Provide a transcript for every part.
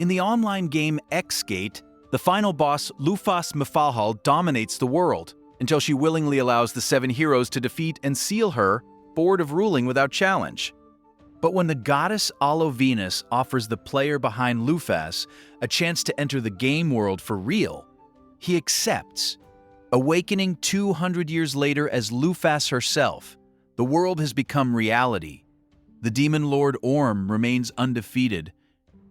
In the online game X-Gate, the final boss Lufas Mfahal dominates the world until she willingly allows the 7 heroes to defeat and seal her, bored of ruling without challenge. But when the goddess Alovenus offers the player behind Lufas a chance to enter the game world for real, he accepts. Awakening 200 years later as Lufas herself, the world has become reality. The demon lord Orm remains undefeated,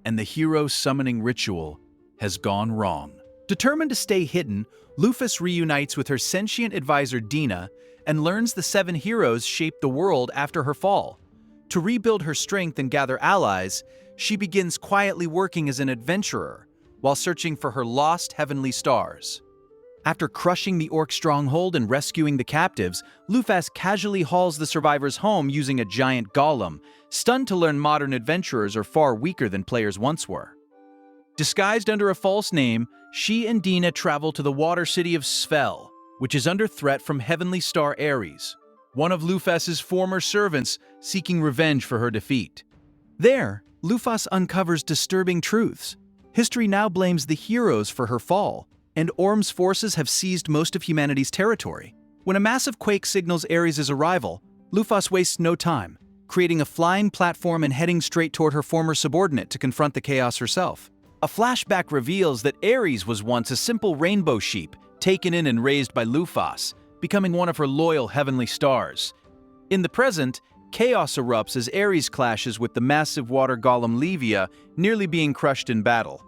and the hero summoning ritual has gone wrong. Determined to stay hidden, Lufas reunites with her sentient advisor Dina and learns the 7 heroes shaped the world after her fall. To rebuild her strength and gather allies, she begins quietly working as an adventurer while searching for her lost heavenly stars. After crushing the orc stronghold and rescuing the captives, Lufas casually hauls the survivors home using a giant golem, stunned to learn modern adventurers are far weaker than players once were. Disguised under a false name, she and Dina travel to the water city of Svel, which is under threat from heavenly star Aries, one of Lufas's former servants seeking revenge for her defeat. There, Lufas uncovers disturbing truths. History now blames the heroes for her fall, and Orm's forces have seized most of humanity's territory. When a massive quake signals Ares' arrival, Lufas wastes no time, creating a flying platform and heading straight toward her former subordinate to confront the chaos herself. A flashback reveals that Aries was once a simple rainbow sheep, taken in and raised by Lufas, becoming one of her loyal heavenly stars. In the present, chaos erupts as Aries clashes with the massive water golem Levia, nearly being crushed in battle.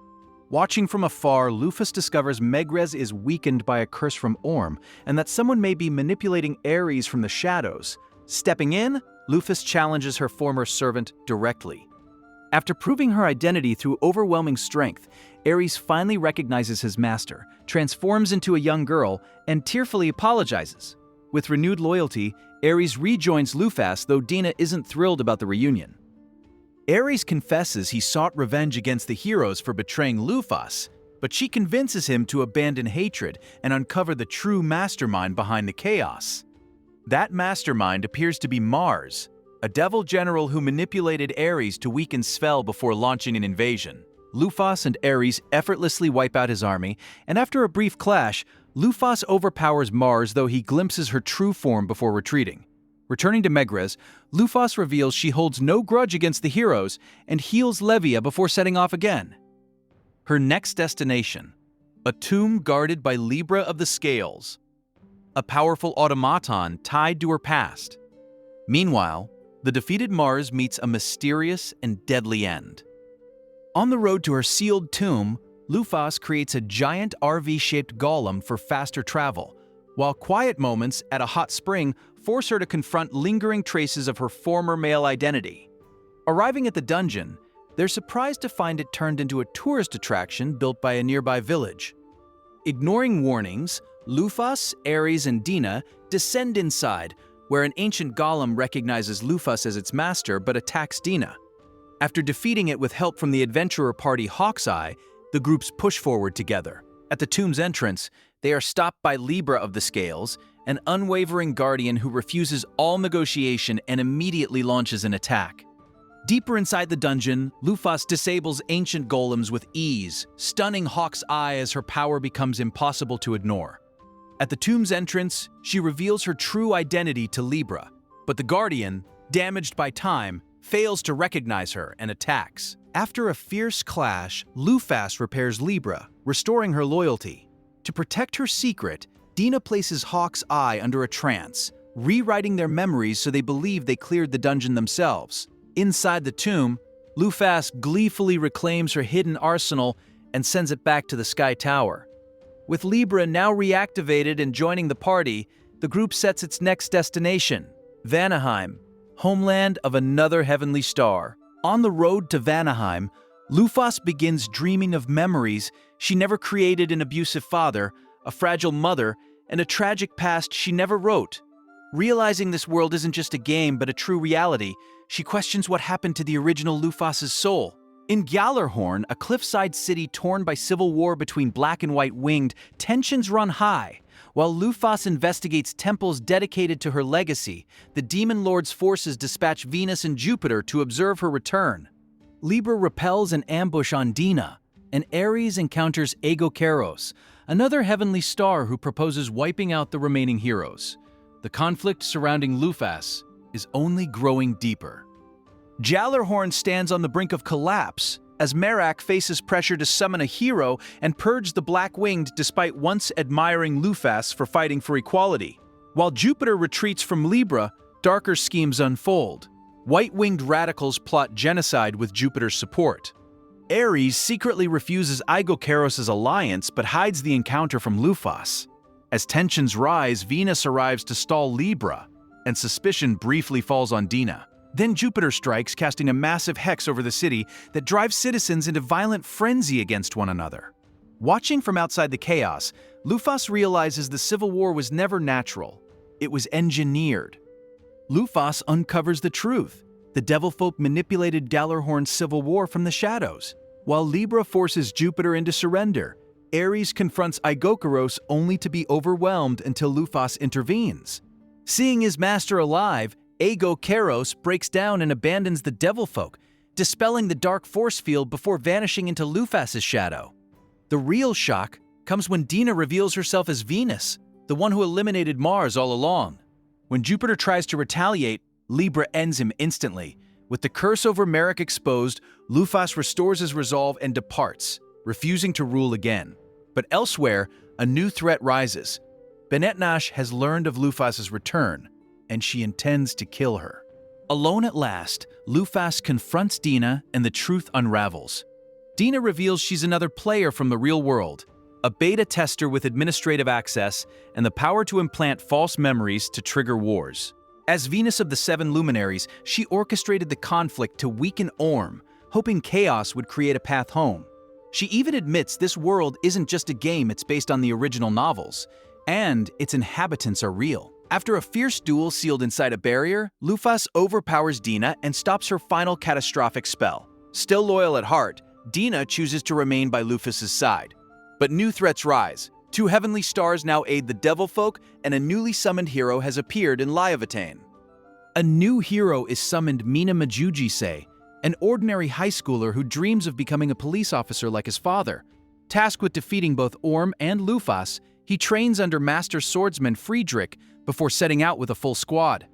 Watching from afar, Lufas discovers Megrez is weakened by a curse from Orm, and that someone may be manipulating Aries from the shadows. Stepping in, Lufas challenges her former servant directly. After proving her identity through overwhelming strength, Aries finally recognizes his master, transforms into a young girl, and tearfully apologizes. With renewed loyalty, Aries rejoins Lufas, though Dina isn't thrilled about the reunion. Aries confesses he sought revenge against the heroes for betraying Lufas, but she convinces him to abandon hatred and uncover the true mastermind behind the chaos. That mastermind appears to be Mars, a devil general who manipulated Aries to weaken Svel before launching an invasion. Lufas and Aries effortlessly wipe out his army, and after a brief clash, Lufas overpowers Mars, though he glimpses her true form before retreating. Returning to Megrez, Lufas reveals she holds no grudge against the heroes and heals Levia before setting off again. Her next destination, a tomb guarded by Libra of the Scales, a powerful automaton tied to her past. Meanwhile, the defeated Mars meets a mysterious and deadly end. On the road to her sealed tomb, Lufas creates a giant RV-shaped golem for faster travel, while quiet moments at a hot spring force her to confront lingering traces of her former male identity. Arriving at the dungeon, they're surprised to find it turned into a tourist attraction built by a nearby village. Ignoring warnings, Lufas, Aries, and Dina descend inside, where an ancient golem recognizes Lufas as its master but attacks Dina. After defeating it with help from the adventurer party Hawkeye, the groups push forward together. At the tomb's entrance, they are stopped by Libra of the Scales, an unwavering guardian who refuses all negotiation and immediately launches an attack. Deeper inside the dungeon, Lufas disables ancient golems with ease, stunning Hawk's Eye as her power becomes impossible to ignore. At the tomb's entrance, she reveals her true identity to Libra, but the guardian, damaged by time, fails to recognize her and attacks. After a fierce clash, Lufas repairs Libra, restoring her loyalty. To protect her secret, Dina places Hawk's Eye under a trance, rewriting their memories so they believe they cleared the dungeon themselves. Inside the tomb, Lufas gleefully reclaims her hidden arsenal and sends it back to the Sky Tower. With Libra now reactivated and joining the party, the group sets its next destination, Vanaheim, homeland of another heavenly star. On the road to Vanaheim, Lufas begins dreaming of memories she never created: an abusive father, a fragile mother, and a tragic past she never wrote. Realizing this world isn't just a game but a true reality, she questions what happened to the original Lufas's soul. In Gjallarhorn, a cliffside city torn by civil war between Black and White Winged, tensions run high. While Lufas investigates temples dedicated to her legacy, the Demon Lord's forces dispatch Venus and Jupiter to observe her return. Libra repels an ambush on Dina, and Aries encounters Keros, another heavenly star who proposes wiping out the remaining heroes. The conflict surrounding Lufas is only growing deeper. Jallarhorn stands on the brink of collapse as Merak faces pressure to summon a hero and purge the Black-Winged despite once admiring Lufas for fighting for equality. While Jupiter retreats from Libra, darker schemes unfold. White-winged radicals plot genocide with Jupiter's support. Aries secretly refuses Keros' alliance but hides the encounter from Lufas. As tensions rise, Venus arrives to stall Libra, and suspicion briefly falls on Dina. Then Jupiter strikes, casting a massive hex over the city that drives citizens into violent frenzy against one another. Watching from outside the chaos, Lufas realizes the civil war was never natural. It was engineered. Lufas uncovers the truth. The Devilfolk manipulated Jallarhorn's civil war from the shadows. While Libra forces Jupiter into surrender, Aries confronts Keros only to be overwhelmed until Lufas intervenes. Seeing his master alive, Keros breaks down and abandons the Devilfolk, dispelling the dark force field before vanishing into Lufas' shadow. The real shock comes when Dina reveals herself as Venus, the one who eliminated Mars all along. When Jupiter tries to retaliate, Libra ends him instantly. With the curse over Merak exposed, Lufas restores his resolve and departs, refusing to rule again. But elsewhere, a new threat rises. Benetnash has learned of Lufas' return, and she intends to kill her. Alone at last, Lufas confronts Dina and the truth unravels. Dina reveals she's another player from the real world, a beta tester with administrative access and the power to implant false memories to trigger wars. As Venus of the Seven Luminaries, she orchestrated the conflict to weaken Orm, hoping chaos would create a path home. She even admits this world isn't just a game, it's based on the original novels, and its inhabitants are real. After a fierce duel sealed inside a barrier, Lufas overpowers Dina and stops her final catastrophic spell. Still loyal at heart, Dina chooses to remain by Lufas' side. But new threats rise. Two heavenly stars now aid the Devilfolk, and a newly summoned hero has appeared in Lyavatane. A new hero is summoned Mina Majujise, an ordinary high schooler who dreams of becoming a police officer like his father. Tasked with defeating both Orm and Lufas, he trains under Master Swordsman Friedrich before setting out with a full squad.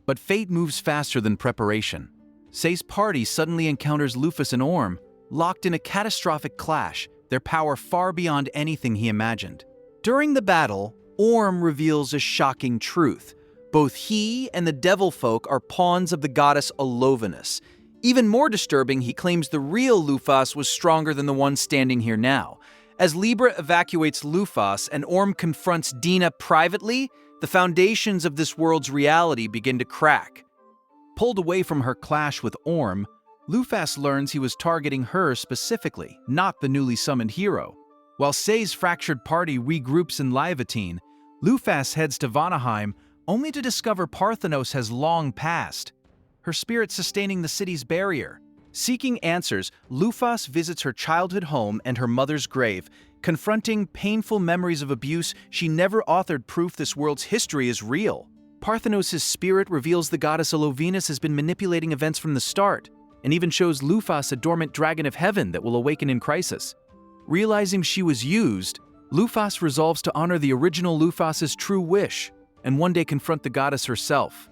But fate moves faster than preparation. Sei's party suddenly encounters Lufas and Orm, locked in a catastrophic clash, their power far beyond anything he imagined. During the battle, Orm reveals a shocking truth. Both he and the Devilfolk are pawns of the goddess Alovenus. Even more disturbing, he claims the real Lufas was stronger than the one standing here now. As Libra evacuates Lufas and Orm confronts Dina privately, the foundations of this world's reality begin to crack. Pulled away from her clash with Orm, Lufas learns he was targeting her specifically, not the newly summoned hero. While Sei's fractured party regroups in Lyavatane, Lufas heads to Vanaheim only to discover Parthenos has long passed, her spirit sustaining the city's barrier. Seeking answers, Lufas visits her childhood home and her mother's grave, confronting painful memories of abuse. She never authored proof this world's history is real. Parthenos' spirit reveals the goddess Alovenus has been manipulating events from the start, and even shows Lufas a dormant dragon of heaven that will awaken in crisis. Realizing she was used, Lufas resolves to honor the original Lufas' true wish, and one day confront the goddess herself.